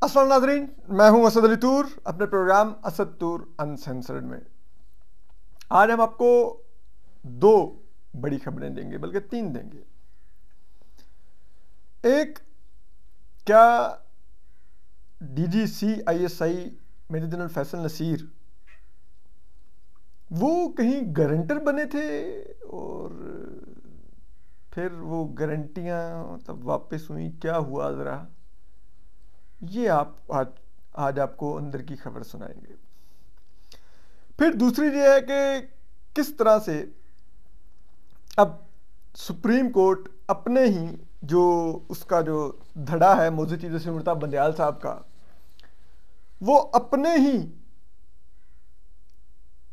अस्सलाम नाज़रीन, मैं हूं असद अली तूर अपने प्रोग्राम असद तूर अनसेंसर्ड में। आज हम आपको दो बड़ी खबरें देंगे, बल्कि तीन देंगे। एक, क्या DGCISI major general Faisal Naseer वो कहीं गारंटर बने थे और फिर वो गारंटियां मतलब वापस हुई, क्या हुआ ज़रा ये आप आज आपको अंदर की खबर सुनाएंगे। फिर दूसरी ये है कि किस तरह से अब सुप्रीम कोर्ट अपने ही जो उसका जो धड़ा है मौजूद चीज़ सिमरता बंदयाल साहब का, वो अपने ही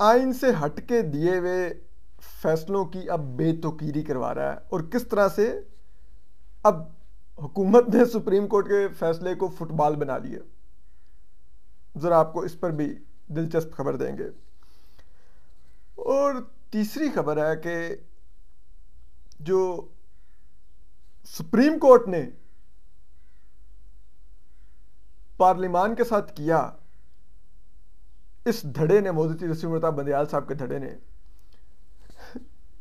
आइन से हटके दिए हुए फैसलों की अब बेतौकीरी करवा रहा है। और किस तरह से अब हुकूमत ने सुप्रीम कोर्ट के फैसले को फुटबॉल बना लिया, ज़रा आपको इस पर भी दिलचस्प खबर देंगे। और तीसरी खबर है कि जो सुप्रीम कोर्ट ने पार्लिमान के साथ किया, इस धड़े ने मौजूद रसीमता बंदयाल साहब के धड़े ने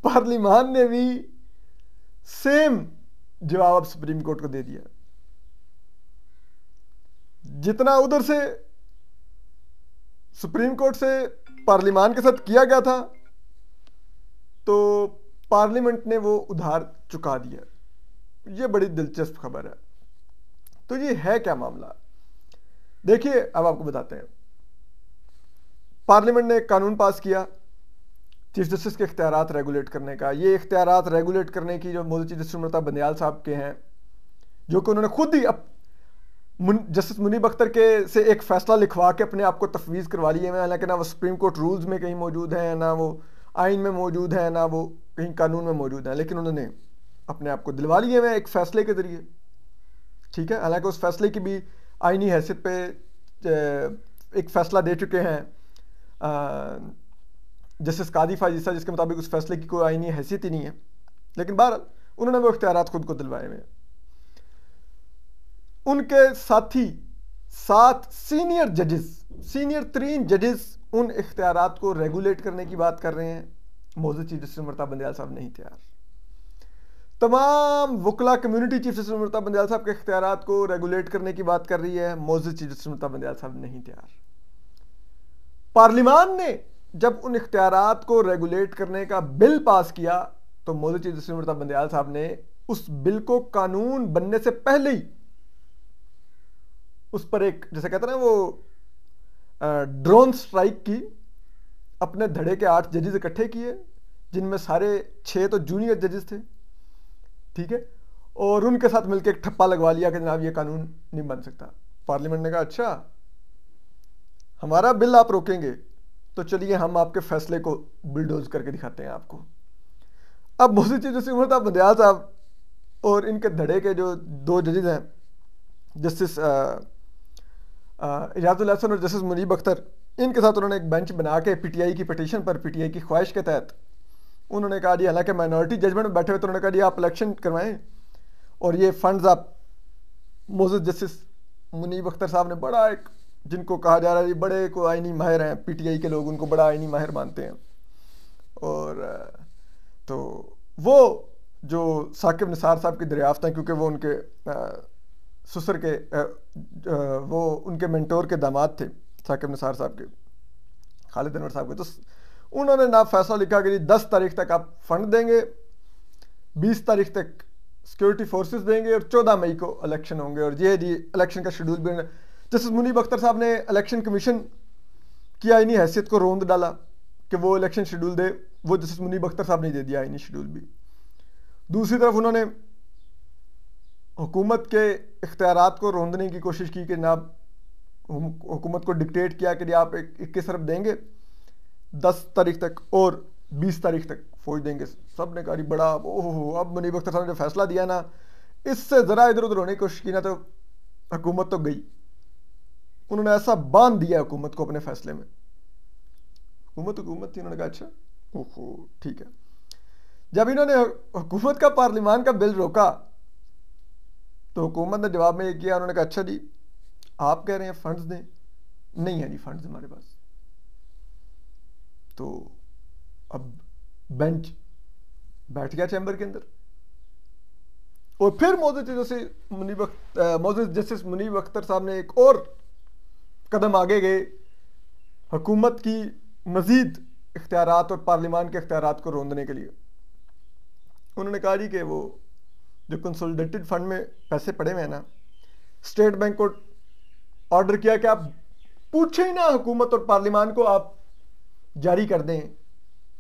पार्लिमान ने भी सेम जवाब सुप्रीम कोर्ट को दे दिया। जितना उधर से सुप्रीम कोर्ट से पार्लिमान के साथ किया गया था, तो पार्लियामेंट ने वो उधार चुका दिया। ये बड़ी दिलचस्प खबर है। तो ये है क्या मामला, देखिए अब आपको बताते हैं। पार्लियामेंट ने एक कानून पास किया चीफ जस्टिस के इख्तियारात रेगुलेट करने का। ये इख्तियारात रेगुलेट करने की जो मौजूद चीफ जस्टिस सिमरता बंदयाल साहब के हैं, जो कि उन्होंने खुद ही जस्टिस मुनीब अख्तर के से एक फैसला लिखवा के अपने आप को तफवीज़ करवा लिए हैं। हालांकि ना वो सुप्रीम कोर्ट रूल्स में कहीं मौजूद है, ना वो आइन में मौजूद है, ना वो कहीं कानून में मौजूद है, लेकिन उन्होंने अपने आप को दिलवा लिए हुए एक फैसले के जरिए। ठीक है, हालांकि उस फैसले की भी आइनी हैसियत पे एक फैसला दे चुके हैं जस्टिस कादी फाजिसा, जिसके मुताबिक उस फैसले की कोई आइनी हैसियत ही नहीं है, लेकिन बहरहाल उन्होंने वो इख्तियारात खुद को दिलवाए हुए हैं। उनके साथी 7 सीनियर तरीन जजेस उन इख्तियारात को रेगुलेट करने की बात कर रहे हैं। मौजूद चीफ जस्टिस सिमरता बंदयाल साहब नहीं तैयार। तमाम वकला कम्युनिटी चीफ जस्टिस सिमरता बंदयाल साहब के इख्तियारात को रेगुलेट करने की बात कर रही है। मौजूद चीफ जस्टिस सिमरता बंदयाल साहब नहीं तैयार। पार्लियामान ने जब उन इख्तियारात को रेगुलेट करने का बिल पास किया, तो मौजूद चीफ जस्टिस सिमरता बंदयाल साहब ने उस बिल को कानून बनने से पहले ही उस पर एक, जैसे कहते हैं ना, वो ड्रोन स्ट्राइक की। अपने धड़े के 8 जजेस इकट्ठे किए, जिनमें सारे 6 तो जूनियर जजेस थे। ठीक है, और उनके साथ मिलकर एक ठप्पा लगवा लिया कि जनाब ये कानून नहीं बन सकता। पार्लियामेंट ने कहा अच्छा हमारा बिल आप रोकेंगे, तो चलिए हम आपके फैसले को बुलडोज करके दिखाते हैं आपको। अब मौजूद चीफ जस्टिस सिमरता बंदयाल साहब और इनके धड़े के जो 2 जजेस हैं, जस्टिस इजाजुल हसन और जस्टिस मुनीब अख्तर, इनके साथ उन्होंने एक बेंच बना के पीटीआई की पिटीशन पर, पीटीआई की ख्वाहिश के तहत उन्होंने कहा जी, हालांकि माइनॉरिटी जजमेंट में बैठे हुए, तो उन्होंने कहा जी आप इलेक्शन करवाएं और ये फंड्स आप, मौजूद जस्टिस मुनीब अख्तर साहब ने बड़ा एक, जिनको कहा जा रहा है बड़े को आइनी माहिर हैं, पीटीआई के लोग उनको बड़ा आइनी माहिर मानते हैं, और तो वो जो साकिब निसार साहब की दरियाफ्त हैं, क्योंकि वो उनके ससुर के वो उनके मेंटोर के दामाद थे साकिब निसार साहब के, खालिद अनवर साहब के, तो उन्होंने ना फैसला लिखा कि 10 तारीख तक आप फंड देंगे, 20 तारीख तक सिक्योरिटी फोर्सेस देंगे और 14 मई को इलेक्शन होंगे। और ये जी इलेक्शन का शेड्यूल भी जस्टिस मुनीब अख्तर साहब ने इलेक्शन कमीशन की आइनी हैसियत को रोंद डाला कि वो इलेक्शन शेड्यूल दे। वो जस्टिस मुनीब अख्तर साहब ने दे दिया आइनी शेड्यूल भी। दूसरी तरफ उन्होंने हुकूमत के इख्तियारात को रोंदने की कोशिश की कि जनाब हुकूमत को डिक्टेट किया कि आप 21 अरब देंगे 10 तारीख तक और 20 तारीख तक फौज देंगे। सब ने कहा बड़ा ओहो, अब मुनीब अख्तर साहब ने जो फैसला दिया ना, इससे ज़रा इधर उधर होने की कोशिश की ना, तो हुकूमत तो गई। उन्होंने ऐसा बांध दिया हुकूमत को अपने फैसले में। हुकूमत थी, उन्होंने कहा अच्छा ओहो ठीक है। जब इन्होंने हुकूमत का पार्लियामान का बिल रोका, तो हुकूमत ने जवाब में ये किया, उन्होंने कहा अच्छा जी आप कह रहे हैं फंड्स दें, नहीं है जी फंड्स हमारे पास। तो अब बेंच बैठ गया चैम्बर के अंदर, और फिर मौजूद जस्टिस मुनीब अख्तर साहब ने एक और कदम आगे गए, हुकूमत की मजीद इख्तियारात और पार्लिमान के इख्तियारात को रोंदने के लिए। उन्होंने कहा जी कि वो जो कंसोलिडेटेड फंड में पैसे पड़े हुए हैं ना, स्टेट बैंक को ऑर्डर किया कि आप पूछे ही ना हुकूमत और पार्लिमान को, आप जारी कर दें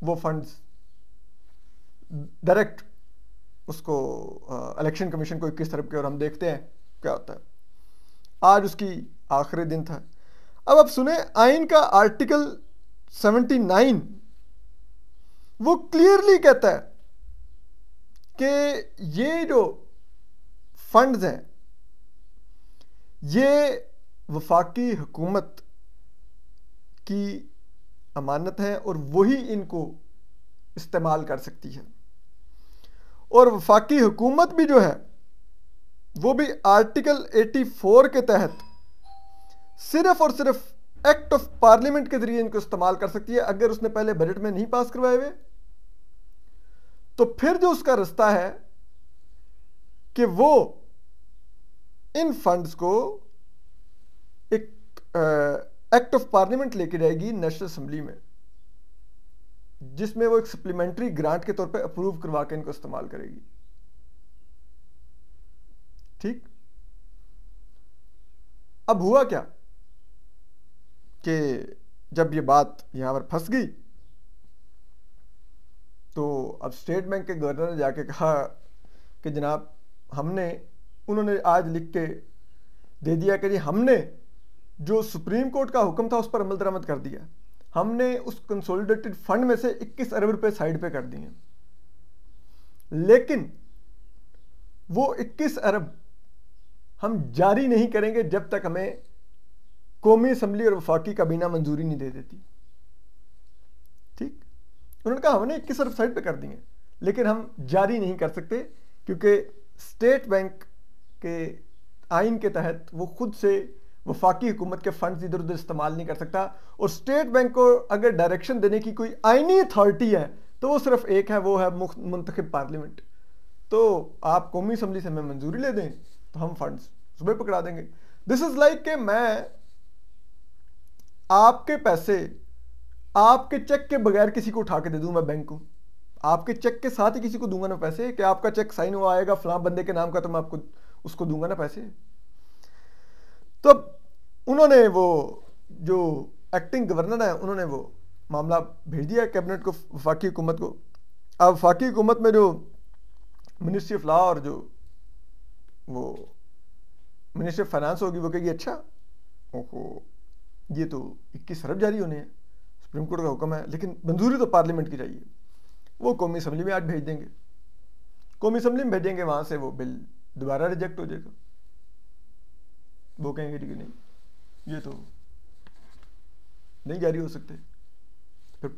वो फंड्स डायरेक्ट उसको इलेक्शन कमीशन को 21 अरब के, और हम देखते हैं क्या होता है। आज उसकी आखिरी दिन था। अब आप सुने आइन का आर्टिकल 79, वो क्लियरली कहता है कि ये जो फंड्स हैं ये वफाकी हुकूमत की अमानत है और वही इनको इस्तेमाल कर सकती है। और वफाकी हुकूमत भी जो है वो भी आर्टिकल 84 के तहत सिर्फ और सिर्फ एक्ट ऑफ पार्लियामेंट के जरिए इनको इस्तेमाल कर सकती है। अगर उसने पहले बजट में नहीं पास करवाए हुए तो फिर जो उसका रास्ता है कि वो इन फंड्स को एक एक्ट ऑफ पार्लियामेंट लेके जाएगी नेशनल असेंबली में, जिसमें वो एक सप्लीमेंट्री ग्रांट के तौर पे अप्रूव करवा के इनको इस्तेमाल करेगी। ठीक। अब हुआ क्या कि जब ये बात यहां पर फंस गई तो अब स्टेट बैंक के गवर्नर ने जाके कहा कि जनाब उन्होंने आज लिख के दे दिया कि जी हमने जो सुप्रीम कोर्ट का हुक्म था उस पर अमल दरामद कर दिया, हमने उस कंसोलिडेटेड फंड में से 21 अरब रुपए साइड पे कर दिए, लेकिन वो 21 अरब हम जारी नहीं करेंगे जब तक हमें कौमी असम्बली और वफाकी काबीना मंजूरी नहीं दे देती। ठीक। उन्होंने कहा हमने 21 अरब साइड पे कर दिए लेकिन हम जारी नहीं कर सकते क्योंकि स्टेट बैंक के आइन के तहत वो खुद से वफाकी हुकूमत के फंड्स इधर उधर इस्तेमाल नहीं कर सकता। और स्टेट बैंक को अगर डायरेक्शन देने की कोई आइनी अथॉरिटी है तो वो सिर्फ एक है, वो है मुंतखब पार्लियामेंट। तो आप कौमी असम्बली से हमें मंजूरी ले दें तो हम फंड्स सुबह पकड़ा देंगे। दिस इज लाइक कि मैं आपके पैसे आपके चेक के बगैर किसी को उठा के दे दूं, मैं बैंक को आपके चेक के साथ ही किसी को दूंगा ना पैसे, कि आपका चेक साइन हुआ आएगा फलां बंदे के नाम का तो मैं आपको उसको दूंगा ना पैसे। तो उन्होंने वो जो एक्टिंग गवर्नर है उन्होंने वो मामला भेज दिया कैबिनेट को, वफाकी हुकूमत को। अब वफाकी हुकूमत में जो मिनिस्ट्री ऑफ लॉ और जो वो मिनिस्ट्री ऑफ फाइनेंस होगी वो कहेगी अच्छा ओहो ये तो 21 अरब जारी होने हैं, सुप्रीम कोर्ट का हुक्म है, लेकिन मंजूरी तो पार्लियामेंट की चाहिए। वो कौमी असम्बली में आज भेज देंगे, कौमी असम्बली में भेजेंगे, वहां से वो बिल दोबारा रिजेक्ट हो जाएगा। वो कहेंगे कि नहीं ये तो नहीं जारी हो सकते। फिर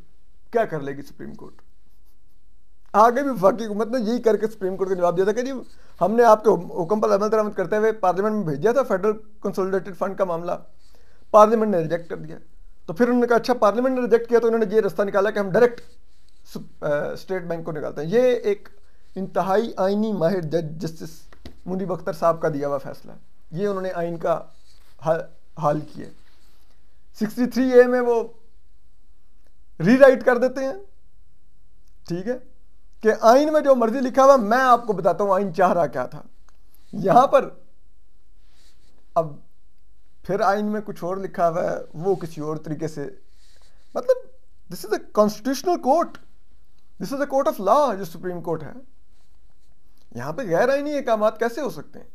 क्या कर लेगी सुप्रीम कोर्ट? आगे भी वफाकी हुकूमत ने यही करके सुप्रीम कोर्ट को जवाब दिया था कि जी हमने आपके हुक्म पर अमल दरामद करते हुए पार्लियामेंट में भेज दिया था फेडरल कंसोलिडेटेड फंड का मामला, पार्लियामेंट ने रिजेक्ट कर दिया। तो फिर उन्होंने कहा अच्छा पार्लियामेंट ने रिजेक्ट किया तो उन्होंने ये रास्ता निकाला कि हम डायरेक्ट स्टेट बैंक को निकालते हैं। ये एक इंतहाई आइनी माहिर जज जस्टिस मुनीब अख्तर साहब का दिया हुआ फैसला है। ये उन्होंने आइन का हाल किया। 63A में वो रीराइट कर देते हैं, ठीक है, कि आइन में जो मर्जी लिखा हुआ। मैं आपको बताता हूं आइन चाह रहा क्या था। यहां पर अब फिर आइन में कुछ और लिखा हुआ है, वो किसी और तरीके से, मतलब this is a constitutional court, this is a court of law जो सुप्रीम कोर्ट है। यहां पे गैर आइनी अहकामात कैसे हो सकते हैं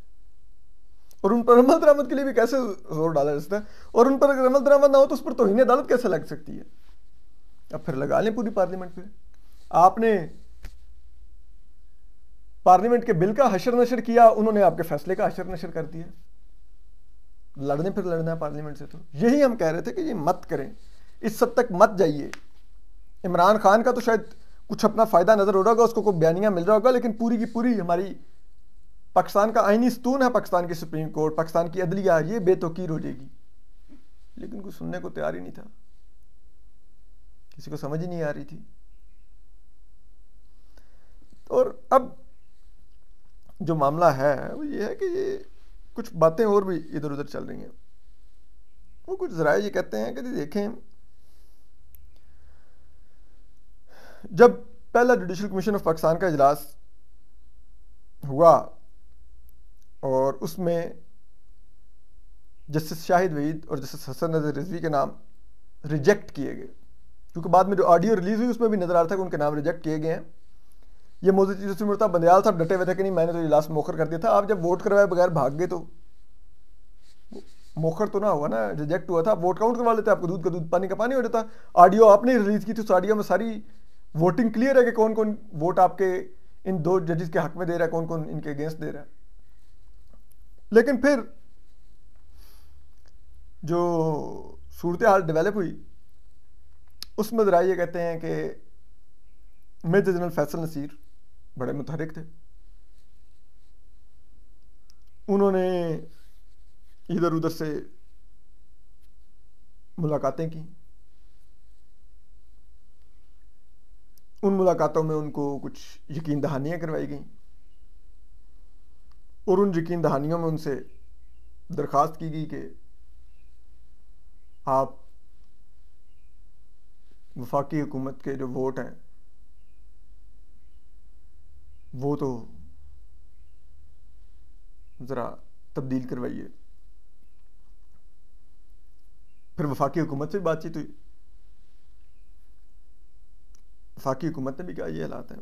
और उन पर अमल दरामद के लिए भी कैसे जोर डाला जा सकता है, और उन पर अगर अमल दरामद ना हो तो उस पर तौहीन अदालत कैसे लग सकती है? अब फिर लगा लें पूरी पार्लियामेंट पे। आपने पार्लियामेंट के बिल का हशर नशर किया, उन्होंने आपके फैसले का हशर नशर कर दिया। लड़ने फिर लड़ना है पार्लियामेंट से। तो यही हम कह रहे थे कि ये मत करें, इस हद तक मत जाइए। इमरान खान का तो शायद कुछ अपना फायदा नजर हो रहा होगा, उसको कोई बयानियां मिल रहा होगा, लेकिन पूरी की पूरी हमारी पाकिस्तान का आईनी स्तून है, पाकिस्तान की सुप्रीम कोर्ट, पाकिस्तान की अदलिया, ये बेतौकीर हो जाएगी। लेकिन कोई सुनने को तैयार ही नहीं था, किसी को समझ ही नहीं आ रही थी। और अब जो मामला है वो ये है कि ये कुछ बातें और भी इधर उधर चल रही हैं। वो कुछ ज़राए ये कहते हैं कि देखें, जब पहला जुडिशल कमीशन ऑफ पाकिस्तान का इजलास हुआ और उसमें जस्टिस शाहिद वहीद और जस्टिस हसन नज़र रिजवी के नाम रिजेक्ट किए गए, क्योंकि बाद में जो ऑडियो रिलीज हुई उसमें भी नजर आ रहा था कि उनके नाम रिजेक्ट किए गए हैं। ये मौजूद बंदयाल साहब डटे हुए थे कि नहीं, मैंने तो इजलास मौखर कर दिया था। आप जब वोट करवाए बगैर भाग गए तो मौखर तो ना हुआ ना, रिजेक्ट हुआ था। आप वोट काउंट करवा लेते, आपको दूध का दूध पानी का पानी हो जाता। ऑडियो आपने रिलीज की थी, उस ऑडियो में सारी वोटिंग क्लियर है कि कौन कौन वोट आपके इन दो जजेस के हक में दे रहा है, कौन कौन इनके अगेंस्ट दे रहा है। लेकिन फिर जो सूरत हाल डेवलप हुई उसमें ज़रा ये कहते हैं कि मेजर जनरल फैसल नसीर बड़े मुतहरिक थे। उन्होंने इधर उधर से मुलाकातें की। उन मुलाकातों में उनको कुछ यकीन दहानियाँ करवाई गई और उन यकीन दहानियों में उनसे दरख्वास्त की गई कि आप वफाकी हुकूमत के जो वोट हैं वो तो ज़रा तब्दील करवाइए। फिर वफाकी हुकूमत से बातचीत हुई, वफाकी हुकूमत ने भी कहा ये हालात हैं।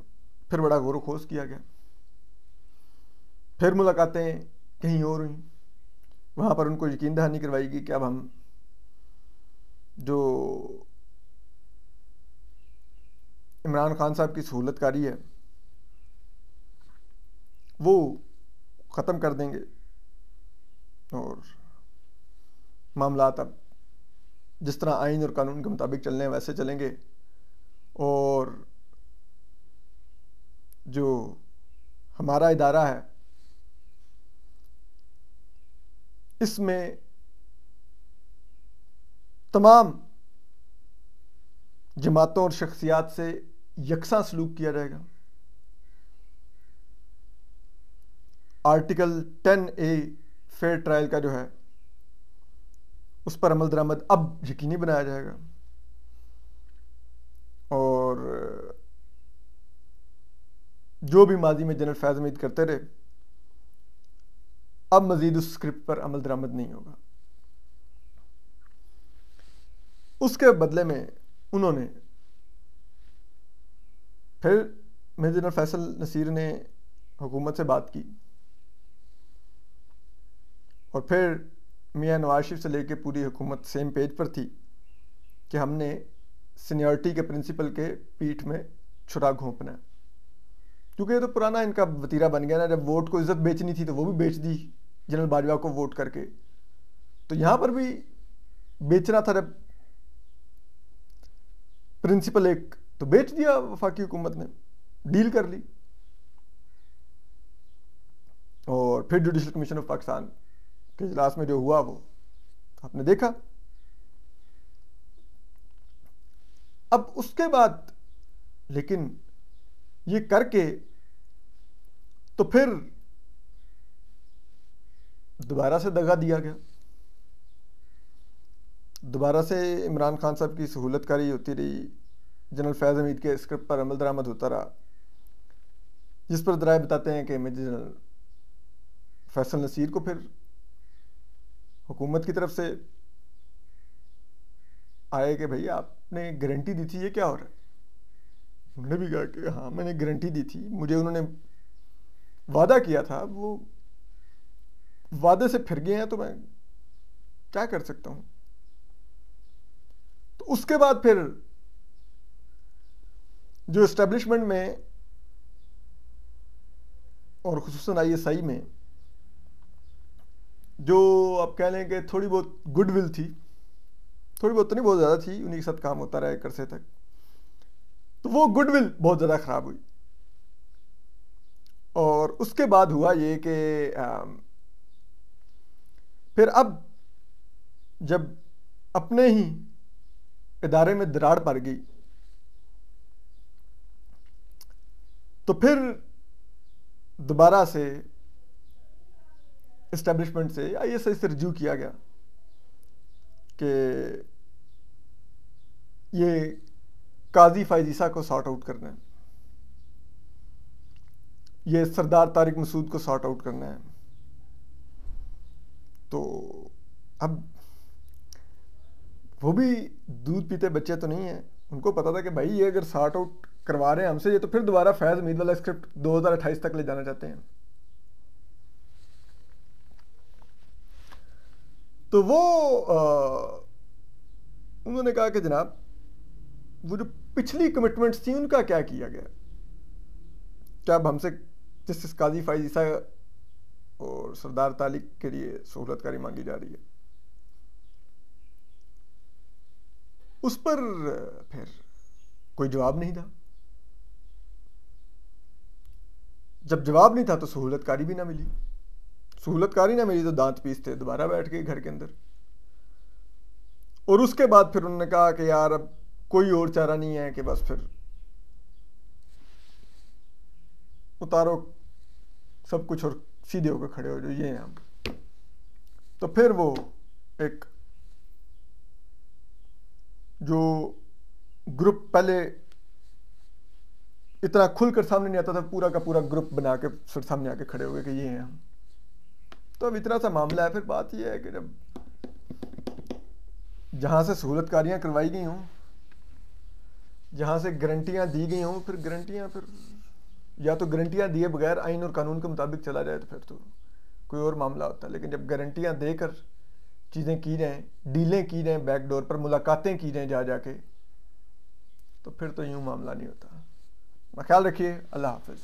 फिर बड़ा गौर खोज किया गया, फिर मुलाकातें कहीं और हुई, वहाँ पर उनको यकीन दहानी करवाई गई कि अब हम जो इमरान खान साहब की सहूलतकारी है वो ख़त्म कर देंगे और मामलात अब जिस तरह आइन और कानून के मुताबिक चलने हैं वैसे चलेंगे। और जो हमारा इदारा है इसमें तमाम जमातों और शख्सियात से यकसा सलूक किया जाएगा। आर्टिकल 10A फेयर ट्रायल का जो है उस पर अमल दरामद अब यकीनी बनाया जाएगा और जो भी माजी में जनरल फैज़ हमीद करते रहे अब मजीद उस स्क्रिप्ट पर अमल दरामद नहीं होगा। उसके बदले में उन्होंने फिर मेजर जनरल फैसल नसीर ने हुकूमत से बात की और फिर मियां नवाज शरीफ से लेकर पूरी हुकूमत सेम पेज पर थी कि हमने सीनियरिटी के प्रिंसिपल के पीठ में छुरा घोंपना है, क्योंकि ये तो पुराना इनका वतीरा बन गया ना। जब वोट को इज्जत बेचनी थी तो वो भी बेच दी जनरल बाजवा को वोट करके, तो यहां पर भी बेचना था। जब प्रिंसिपल एक तो बेच दिया, वफाकी हुकूमत ने डील कर ली। और फिर जुडिशल कमीशन ऑफ पाकिस्तान के इजलास में जो हुआ वो आपने देखा। अब उसके बाद लेकिन ये करके तो फिर दोबारा से दगा दिया गया, दोबारा से इमरान खान साहब की सहूलतकारी होती रही, जनरल फैज़ हमीद के स्क्रिप्ट पर अमल दरामद होता रहा, जिस पर दराए बताते हैं कि मेजर जनरल फैसल नसीर को फिर हुकूमत की तरफ से आए कि भैया आपने गारंटी दी थी, ये क्या हो रहा है। उन्होंने भी कहा कि हाँ मैंने गारंटी दी थी, मुझे उन्होंने वादा किया था, वो वादे से फिर गए हैं तो मैं क्या कर सकता हूं। तो उसके बाद फिर जो एस्टेब्लिशमेंट में और खुसूसन ISI में जो आप कह लें कि थोड़ी बहुत गुडविल थी, थोड़ी बहुत तो नहीं बहुत ज़्यादा थी, उन्हीं के साथ काम होता रहा एक अरसे तक, तो वो गुडविल बहुत ज़्यादा ख़राब हुई और उसके बाद हुआ ये कि फिर अब जब अपने ही इदारे में दरार पड़ गई तो फिर दोबारा से इस्टेब्लिशमेंट से ISI से रिव्यू किया गया कि ये काजी फैज़ ईसा को सॉर्ट आउट करना है, ये सरदार तारिक मसूद को सॉर्ट आउट करना है। तो अब वो भी दूध पीते बच्चे तो नहीं हैं, उनको पता था कि भाई ये अगर सॉर्ट आउट करवा रहे हैं हमसे, ये तो फिर दोबारा फैज़ मीद वाला स्क्रिप्ट 2028 तक ले जाना चाहते हैं। तो वो उन्होंने कहा कि जनाब वो जो पिछली कमिटमेंट्स थी उनका क्या किया गया, क्या अब हमसे जस्टिस काजी फैज़ ईसा और सरदार तारिक के लिए सहूलतकारी मांगी जा रही है। उस पर फिर कोई जवाब नहीं था। जब जवाब नहीं था तो सहूलतकारी भी ना मिली, सहूलतकारी ना मिली तो दांत पीसते दोबारा बैठ गए घर के अंदर। और उसके बाद फिर उन्होंने कहा कि यार अब कोई और चारा नहीं है कि बस फिर उतारो सब कुछ और सीधे होकर खड़े हो जो ये हैं हम। तो फिर वो एक जो ग्रुप पहले इतना खुलकर सामने नहीं आता था, पूरा का पूरा ग्रुप बना के फिर सामने आके खड़े हो गए कि ये हैं हम। तो अब इतना सा मामला है। फिर बात ये है कि जब जहां से सहूलतकारियां करवाई गई हों, जहां से गारंटियां दी गई हों, फिर गारंटियां फिर या तो गारंटियां दिए बगैर आइन और कानून के मुताबिक चला जाए तो फिर तो कोई और मामला होता है। लेकिन जब गारंटियां देकर चीज़ें की जाएं, डीलें की जाएं, बैकडोर पर मुलाकातें की जाएं जा जाके, तो फिर तो यूं मामला नहीं होता। ख्याल रखिए। अल्लाह हाफिज़।